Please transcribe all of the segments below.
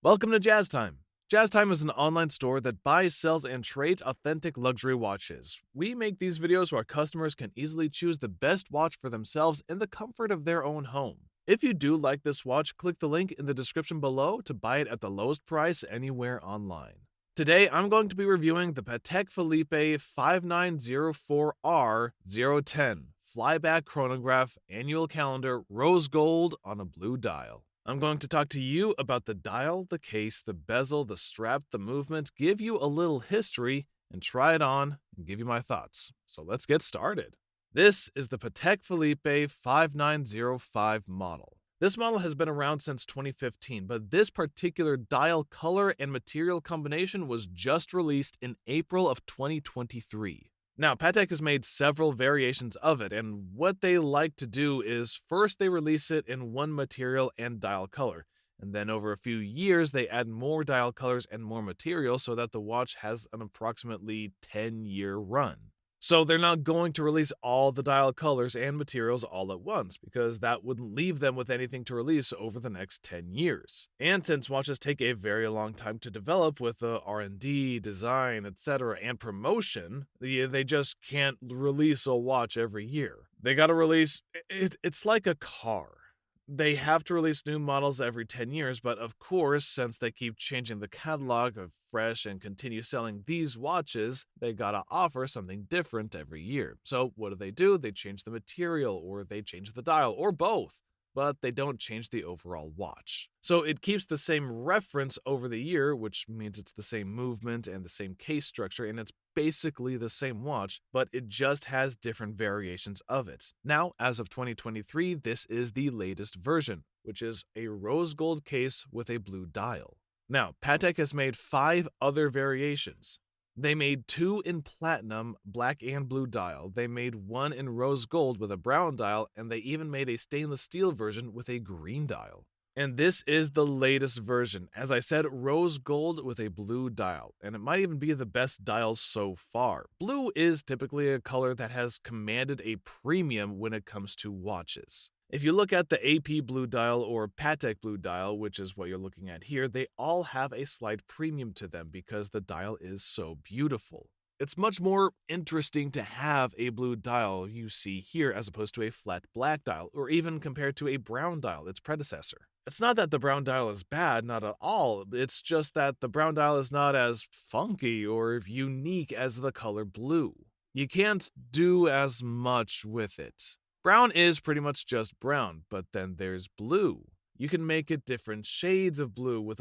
Welcome to Jazz Time. Jazz Time is an online store that buys, sells, and trades authentic luxury watches. We make these videos so our customers can easily choose the best watch for themselves in the comfort of their own home. If you do like this watch, click the link in the description below to buy it at the lowest price anywhere online. Today, I'm going to be reviewing the Patek Philippe 5904R010 Flyback Chronograph Annual Calendar Rose Gold on a blue dial. I'm going to talk to you about the dial, the case, the bezel, the strap, the movement, give you a little history, and try it on and give you my thoughts. So let's get started. This is the Patek Philippe 5905 model. This model has been around since 2015, but this particular dial color and material combination was just released in April of 2023. Now, Patek has made several variations of it, and what they like to do is first they release it in one material and dial color, and then over a few years they add more dial colors and more material so that the watch has an approximately 10-year run. So they're not going to release all the dial colors and materials all at once, because that wouldn't leave them with anything to release over the next 10 years. And since watches take a very long time to develop with the R&D, design, etc., and promotion, they just can't release a watch every year. They gotta release, it's like a car. They have to release new models every 10 years, but of course, since they keep changing the catalog of fresh and continue selling these watches, they gotta offer something different every year. So what do? They change the material, or they change the dial, or both, but they don't change the overall watch. So it keeps the same reference over the year, which means it's the same movement and the same case structure, and it's basically the same watch, but it just has different variations of it. Now, as of 2023, this is the latest version, which is a rose gold case with a blue dial. Now, Patek has made 5 other variations. They made 2 in platinum, black and blue dial. They made 1 in rose gold with a brown dial, and they even made a stainless steel version with a green dial. And this is the latest version. As I said, rose gold with a blue dial, and it might even be the best dial so far. Blue is typically a color that has commanded a premium when it comes to watches. If you look at the AP blue dial or Patek blue dial, which is what you're looking at here, they all have a slight premium to them because the dial is so beautiful. It's much more interesting to have a blue dial you see here as opposed to a flat black dial, or even compared to a brown dial, its predecessor. It's not that the brown dial is bad, not at all. It's just that the brown dial is not as funky or unique as the color blue. You can't do as much with it. Brown is pretty much just brown, but then there's blue. You can make it different shades of blue with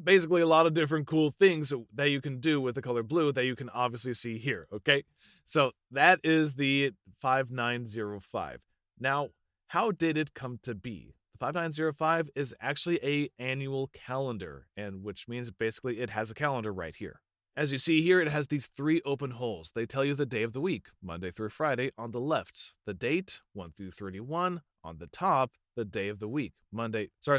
basically a lot of different cool things that you can do with the color blue that you can obviously see here, okay? So that is the 5905. Now, how did it come to be? The 5905 is actually an annual calendar, and which means basically it has a calendar right here. As you see here, it has these 3 open holes. They tell you the day of the week, Monday through Friday, on the left. The date, 1 through 31, on the top, the day of the week, Monday. No,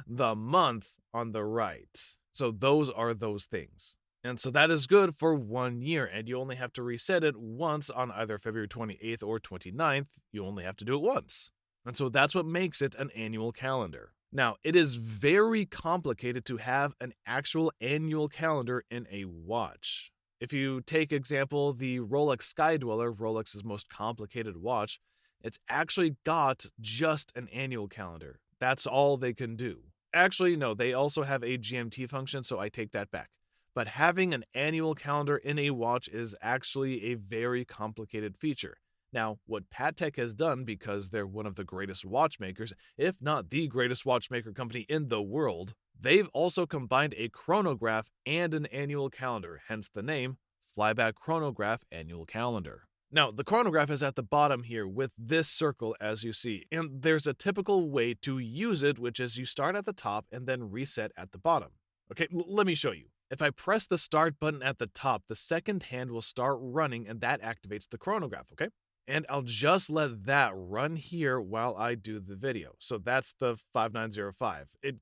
the month on the right. So those are those things. And so that is good for 1 year, and you only have to reset it once on either February 28th or 29th. You only have to do it once. And so that's what makes it an annual calendar. Now, it is very complicated to have an actual annual calendar in a watch. If you take example the Rolex Sky Dweller, Rolex's most complicated watch, it's actually got just an annual calendar. That's all they can do. Actually, no, they also have a GMT function, so I take that back. But having an annual calendar in a watch is actually a very complicated feature. Now, what Patek has done, because they're one of the greatest watchmakers, if not the greatest watchmaker company in the world, they've also combined a chronograph and an annual calendar, hence the name Flyback Chronograph Annual Calendar. Now, the chronograph is at the bottom here with this circle as you see, and there's a typical way to use it, which is you start at the top and then reset at the bottom. Okay, let me show you. If I press the start button at the top, the second hand will start running and that activates the chronograph, okay? And I'll just let that run here while I do the video. So that's the 5905. It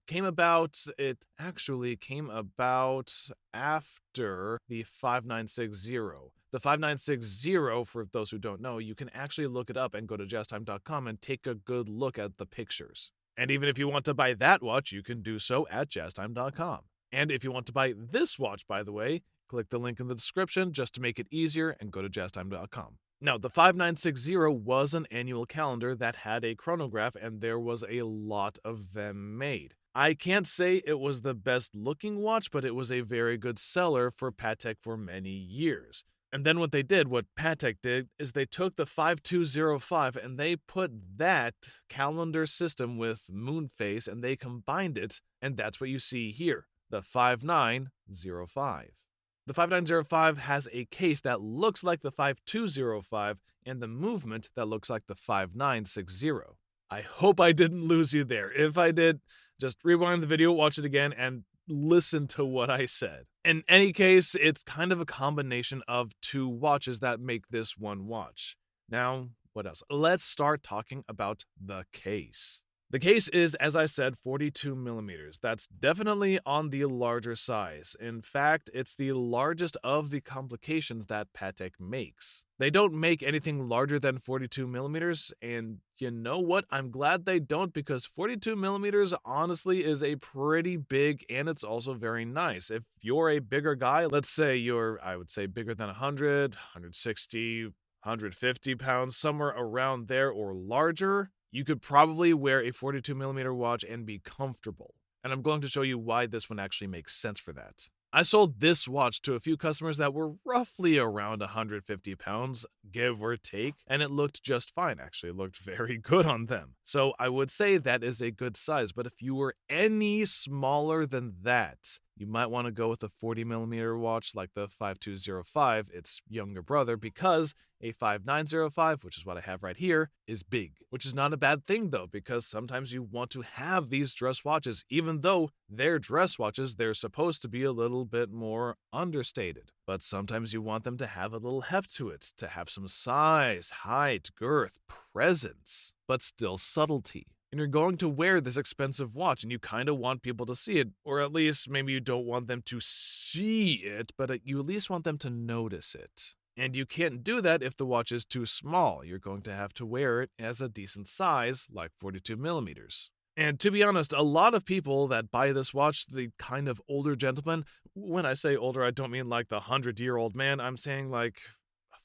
actually came about after the 5960. The 5960, for those who don't know, you can actually look it up and go to jazztime.com and take a good look at the pictures. And even if you want to buy that watch, you can do so at jazztime.com. And if you want to buy this watch, by the way, click the link in the description just to make it easier and go to jazztime.com. Now, the 5960 was an annual calendar that had a chronograph, and there was a lot of them made. I can't say it was the best looking watch, but it was a very good seller for Patek for many years. And then what Patek did, is they took the 5205 and they put that calendar system with moon phase and they combined it, and that's what you see here, the 5905. The 5905 has a case that looks like the 5205 and the movement that looks like the 5960. I hope I didn't lose you there. If I did, just rewind the video, watch it again, and listen to what I said. In any case, it's kind of a combination of two watches that make this one watch. Now, what else? Let's start talking about the case. The case is, as I said, 42 millimeters. That's definitely on the larger size. In fact, it's the largest of the complications that Patek makes. They don't make anything larger than 42 millimeters, and you know what? I'm glad they don't, because 42 millimeters honestly is a pretty big, and it's also very nice. If you're a bigger guy, let's say you're, I would say, bigger than 100, 160, 150 pounds, somewhere around there or larger, you could probably wear a 42 millimeter watch and be comfortable. And I'm going to show you why this one actually makes sense for that. I sold this watch to a few customers that were roughly around 150 pounds, give or take, and it looked just fine. Actually, it looked very good on them. So I would say that is a good size, but if you were any smaller than that, you might want to go with a 40 millimeter watch like the 5205, its younger brother, because a 5905, which is what I have right here, is big. Which is not a bad thing though, because sometimes you want to have these dress watches, even though they're dress watches, they're supposed to be a little bit more understated. But sometimes you want them to have a little heft to it, to have some size, height, girth, presence, but still subtlety. And you're going to wear this expensive watch and you kind of want people to see it, or at least maybe you don't want them to see it, but you at least want them to notice it. And you can't do that if the watch is too small. You're going to have to wear it as a decent size, like 42 millimeters. And to be honest, a lot of people that buy this watch, the kind of older gentlemen, when I say older, I don't mean like the 100-year-old man, I'm saying like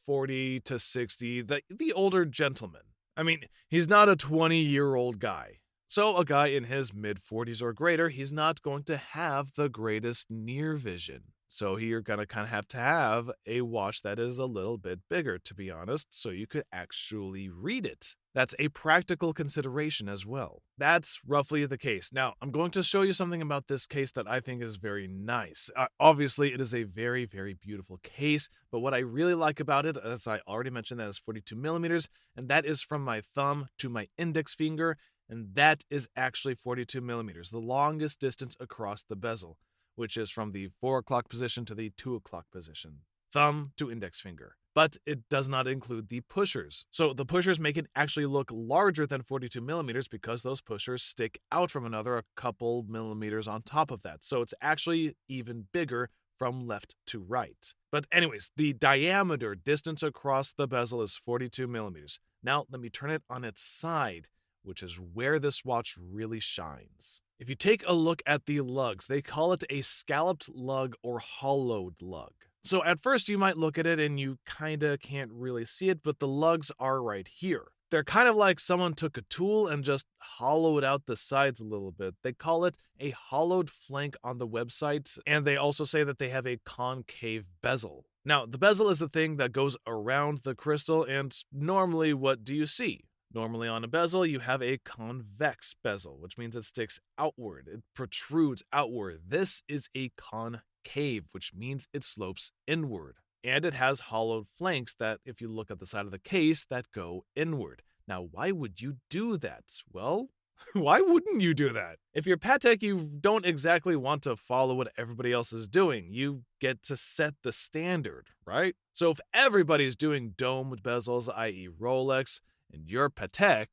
40 to 60, the older gentleman. I mean, he's not a 20-year-old guy. So a guy in his mid-40s or greater, he's not going to have the greatest near vision. So you're going to kind of have a watch that is a little bit bigger, to be honest, so you could actually read it. That's a practical consideration as well. That's roughly the case. Now, I'm going to show you something about this case that I think is very nice. Obviously, it is a very, very beautiful case, but what I really like about it, as I already mentioned, that is 42 millimeters, and that is from my thumb to my index finger, and that is actually 42 millimeters, the longest distance across the bezel, which is from the 4 o'clock position to the 2 o'clock position, thumb to index finger. But it does not include the pushers. So the pushers make it actually look larger than 42 millimeters because those pushers stick out from a couple millimeters on top of that. So it's actually even bigger from left to right. But anyways, the diameter distance across the bezel is 42 millimeters. Now let me turn it on its side, which is where this watch really shines. If you take a look at the lugs, they call it a scalloped lug or hollowed lug. So at first you might look at it and you kinda can't really see it, but the lugs are right here. They're kind of like someone took a tool and just hollowed out the sides a little bit. They call it a hollowed flank on the website, and they also say that they have a concave bezel. Now, the bezel is the thing that goes around the crystal, and normally what do you see? Normally on a bezel, you have a convex bezel, which means it sticks outward, it protrudes outward. This is a concave, which means it slopes inward. And it has hollowed flanks that, if you look at the side of the case, that go inward. Now, why would you do that? Well, why wouldn't you do that? If you're Patek, you don't exactly want to follow what everybody else is doing. You get to set the standard, right? So if everybody's doing domed bezels, i.e. Rolex, and you're Patek,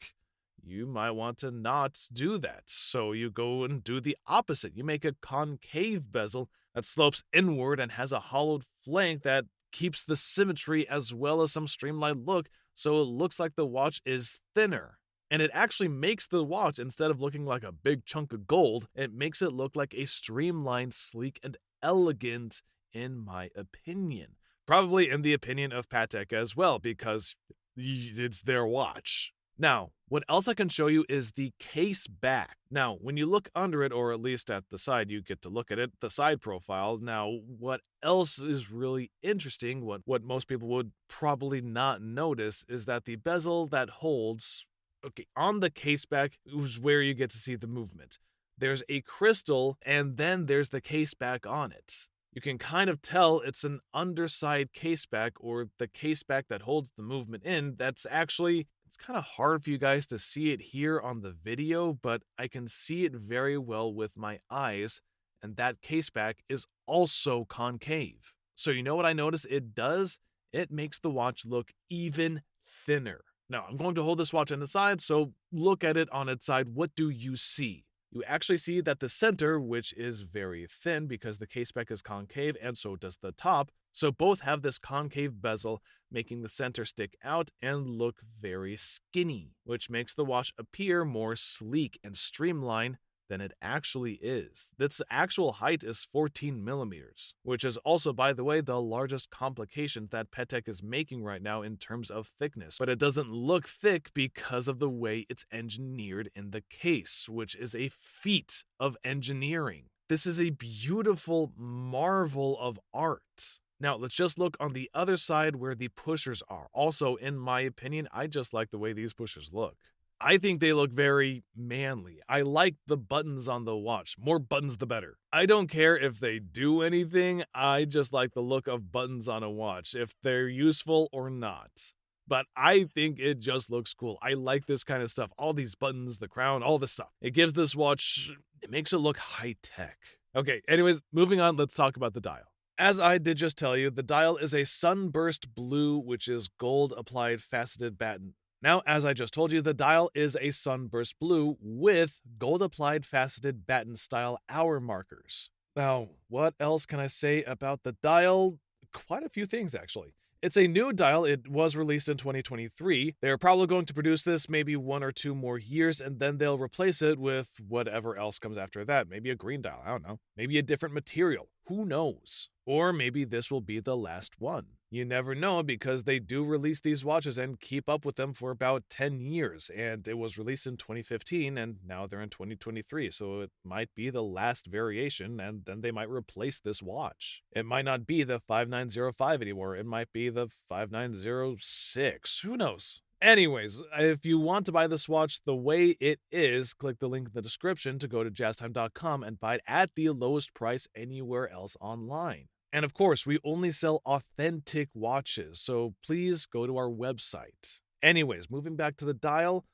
you might want to not do that. So you go and do the opposite. You make a concave bezel that slopes inward and has a hollowed flank that keeps the symmetry as well as some streamlined look, so it looks like the watch is thinner. And it actually makes the watch, instead of looking like a big chunk of gold, it makes it look like a streamlined, sleek, and elegant, in my opinion. Probably in the opinion of Patek as well, because it's their watch. Now, what else I can show you is the case back. Now, when you look under it, or at least at the side, you get to look at it, the side profile. Now, what else is really interesting, what most people would probably not notice, is that the bezel that holds, okay, on the case back is where you get to see the movement. There's a crystal, and then there's the case back on it. You can kind of tell it's an underside caseback, or the caseback that holds the movement in. That's actually, it's kind of hard for you guys to see it here on the video, but I can see it very well with my eyes, and that caseback is also concave. So you know what I notice it does? It makes the watch look even thinner. Now, I'm going to hold this watch on the side, so look at it on its side. What do you see? You actually see that the center, which is very thin because the caseback is concave, and so does the top, so both have this concave bezel, making the center stick out and look very skinny, which makes the watch appear more sleek and streamlined than it actually is. Its actual height is 14 millimeters, which is also, by the way, the largest complication that Patek is making right now in terms of thickness. But it doesn't look thick because of the way it's engineered in the case, which is a feat of engineering. This is a beautiful marvel of art. Now, let's just look on the other side where the pushers are. Also, in my opinion, I just like the way these pushers look. I think they look very manly. I like the buttons on the watch. More buttons, the better. I don't care if they do anything. I just like the look of buttons on a watch, if they're useful or not. But I think it just looks cool. I like this kind of stuff. All these buttons, the crown, all this stuff. It gives this watch, it makes it look high tech. Okay, anyways, moving on, let's talk about the dial. As I did just tell you, the dial is a sunburst blue, which is gold applied faceted batten. Now, as I just told you, the dial is a sunburst blue with gold applied faceted batten style hour markers. Now, what else can I say about the dial? Quite a few things, actually. It's a new dial. It was released in 2023. They're probably going to produce this maybe 1 or 2 more years, and then they'll replace it with whatever else comes after that. Maybe a green dial, I don't know. Maybe a different material. Who knows? Or maybe this will be the last one. You never know, because they do release these watches and keep up with them for about 10 years. And it was released in 2015, and now they're in 2023. So it might be the last variation, and then they might replace this watch. It might not be the 5905 anymore. It might be the 5906. Who knows? Anyways, if you want to buy this watch the way it is, click the link in the description to go to jazztime.com and buy it at the lowest price anywhere else online. And of course, we only sell authentic watches, so please go to our website. Anyways, moving back to the dial,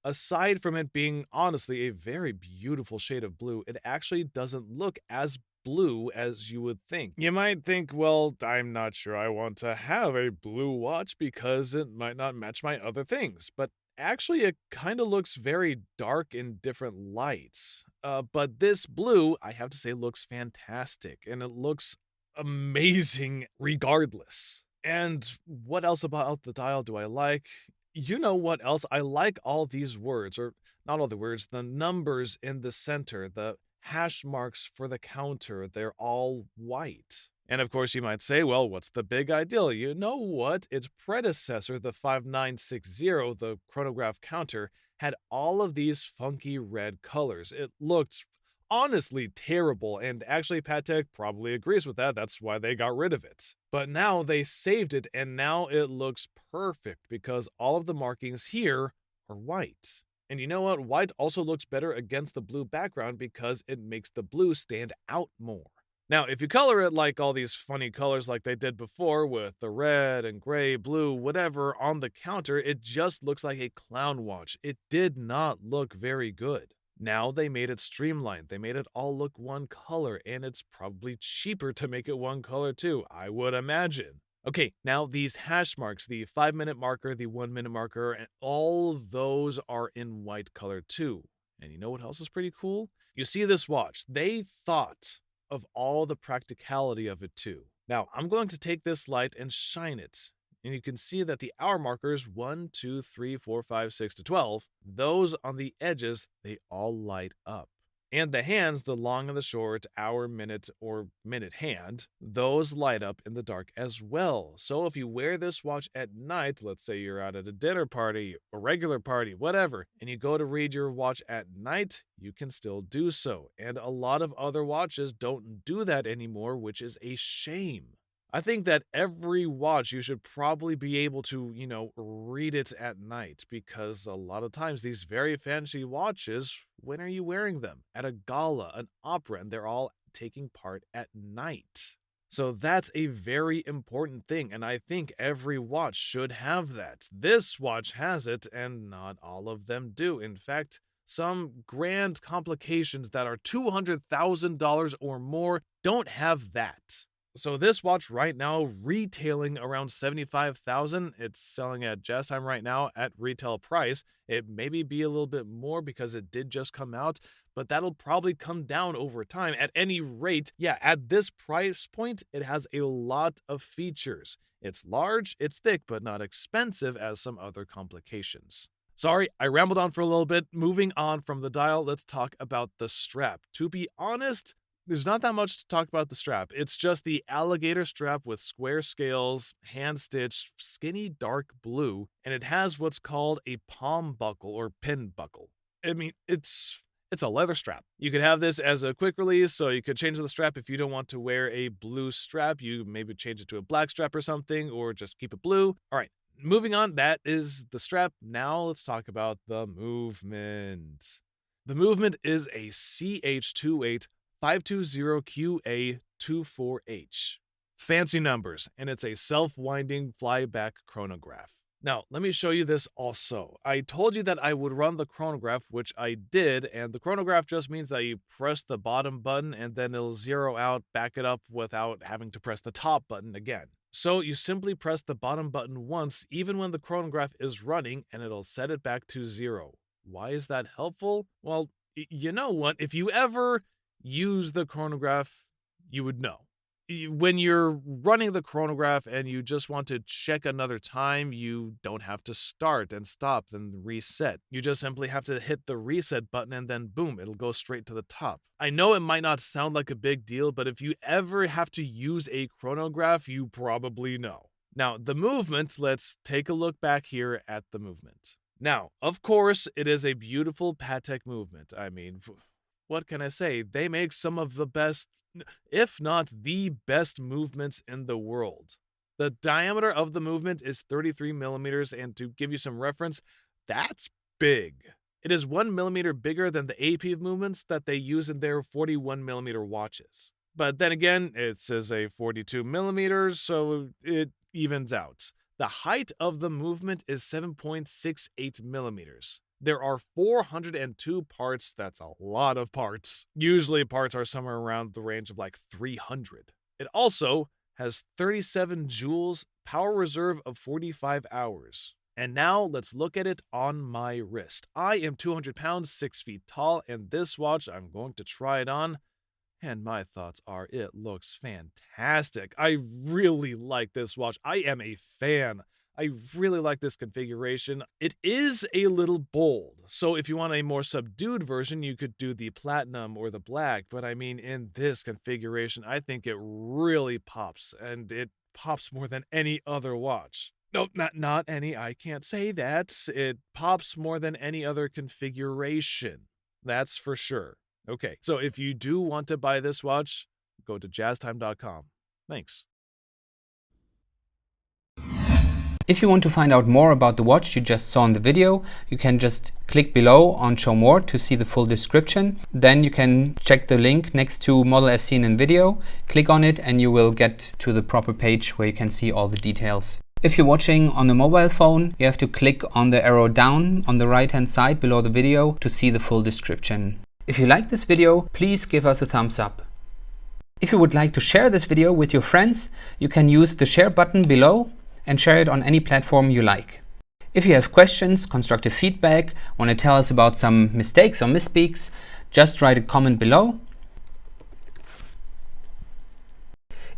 aside from it being honestly a very beautiful shade of blue, it actually doesn't look as blue as you would think. You might think, well, I'm not sure I want to have a blue watch because it might not match my other things, but actually it kind of looks very dark in different lights. But this blue, I have to say, looks fantastic, and it looks amazing regardless. And what else about the dial do I like? You know what else? I like all these words, or not all the words, the numbers in the center, the hash marks for the counter, they're all white. And of course, you might say, well, what's the big ideal? You know what? Its predecessor, the 5960, the chronograph counter, had all of these funky red colors. It looked honestly terrible, and actually Patek probably agrees with that. That's why they got rid of it. But now they saved it, and now it looks perfect because all of the markings here are white. And you know what? White also looks better against the blue background because it makes the blue stand out more. Now, if you color it like all these funny colors like they did before with the red and gray, blue, whatever on the counter, it just looks like a clown watch. It did not look very good. Now they made it streamlined. They made it all look one color, and it's probably cheaper to make it one color too, I would imagine. Okay, now these hash marks, the 5-minute marker, the 1-minute marker, and all those are in white color too. And you know what else is pretty cool? You see this watch, they thought of all the practicality of it too. Now, I'm going to take this light and shine it and you can see that the hour markers 1, 2, 3, 4, 5, 6 to 12, those on the edges, they all light up. And the hands, the long and the short, hour, minute, or minute hand, those light up in the dark as well. So if you wear this watch at night, let's say you're out at a dinner party, a regular party, whatever, and you go to read your watch at night, you can still do so. And a lot of other watches don't do that anymore, which is a shame. I think that every watch you should probably be able to, read it at night, because a lot of times these very fancy watches, when are you wearing them? At a gala, an opera, and they're all taking part at night. So that's a very important thing, and I think every watch should have that. This watch has it, and not all of them do. In fact, some grand complications that are $200,000 or more don't have that. So this watch right now retailing around $75,000. It's selling at Jazz Time right now at retail price. It maybe be a little bit more because it did just come out, but that'll probably come down over time. At any rate, yeah, at this price point, it has a lot of features. It's large, it's thick, but not expensive as some other complications. Sorry, I rambled on for a little bit. Moving on from the dial, let's talk about the strap. To be honest, there's not that much to talk about the strap. It's just the alligator strap with square scales, hand-stitched, skinny dark blue, and it has what's called a palm buckle or pin buckle. I mean, it's a leather strap. You could have this as a quick release, so you could change the strap if you don't want to wear a blue strap. You maybe change it to a black strap or something, or just keep it blue. All right, moving on, that is the strap. Now let's talk about the movement. The movement is a CH28 520QA24H. Fancy numbers, and it's a self-winding flyback chronograph. Now, let me show you this also. I told you that I would run the chronograph, which I did, and the chronograph just means that you press the bottom button and then it'll zero out, back it up without having to press the top button again. So you simply press the bottom button once, even when the chronograph is running, and it'll set it back to 0. Why is that helpful? Well, you know what? If you ever use the chronograph, you would know. When you're running the chronograph and you just want to check another time, you don't have to start and stop and reset. You just simply have to hit the reset button and then boom, it'll go straight to the top. I know it might not sound like a big deal, but if you ever have to use a chronograph, you probably know. Now, the movement, let's take a look back here at the movement. Now, of course, it is a beautiful Patek movement. I mean, what can I say? They make some of the best, if not the best movements in the world. The diameter of the movement is 33 millimeters, and to give you some reference, that's big. It is 1 millimeter bigger than the AP movements that they use in their 41 millimeter watches. But then again, it says a 42 millimeters, so it evens out. The height of the movement is 7.68 millimeters. There are 402 parts. That's a lot of parts. Usually parts are somewhere around the range of like 300. It also has 37 joules, power reserve of 45 hours. And now let's look at it on my wrist. I am 200 pounds, 6 feet tall, and this watch, I'm going to try it on. And my thoughts are, it looks fantastic. I really like this watch. I am a fan. I really like this configuration. It is a little bold, so if you want a more subdued version, you could do the platinum or the black, but I mean, in this configuration, I think it really pops, and it pops more than any other watch. Nope, not any, I can't say that. It pops more than any other configuration. That's for sure. Okay, so if you do want to buy this watch, go to jazztime.com. Thanks. If you want to find out more about the watch you just saw in the video, you can just click below on Show More to see the full description. Then you can check the link next to Model as seen in video, click on it, and you will get to the proper page where you can see all the details. If you're watching on a mobile phone, you have to click on the arrow down on the right hand side below the video to see the full description. If you like this video, please give us a thumbs up. If you would like to share this video with your friends, you can use the share button below and share it on any platform you like. If you have questions, constructive feedback, want to tell us about some mistakes or misspeaks, just write a comment below.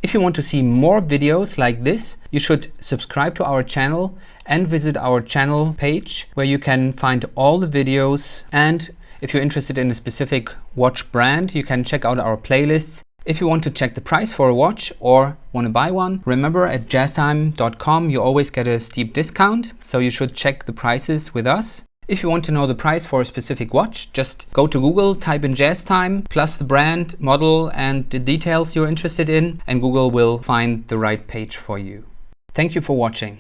If you want to see more videos like this, you should subscribe to our channel and visit our channel page where you can find all the videos. And if you're interested in a specific watch brand, you can check out our playlists. If you want to check the price for a watch or want to buy one, remember at jazztime.com you always get a steep discount, so you should check the prices with us. If you want to know the price for a specific watch, just go to Google, type in JazzTime, plus the brand, model and the details you're interested in, and Google will find the right page for you. Thank you for watching.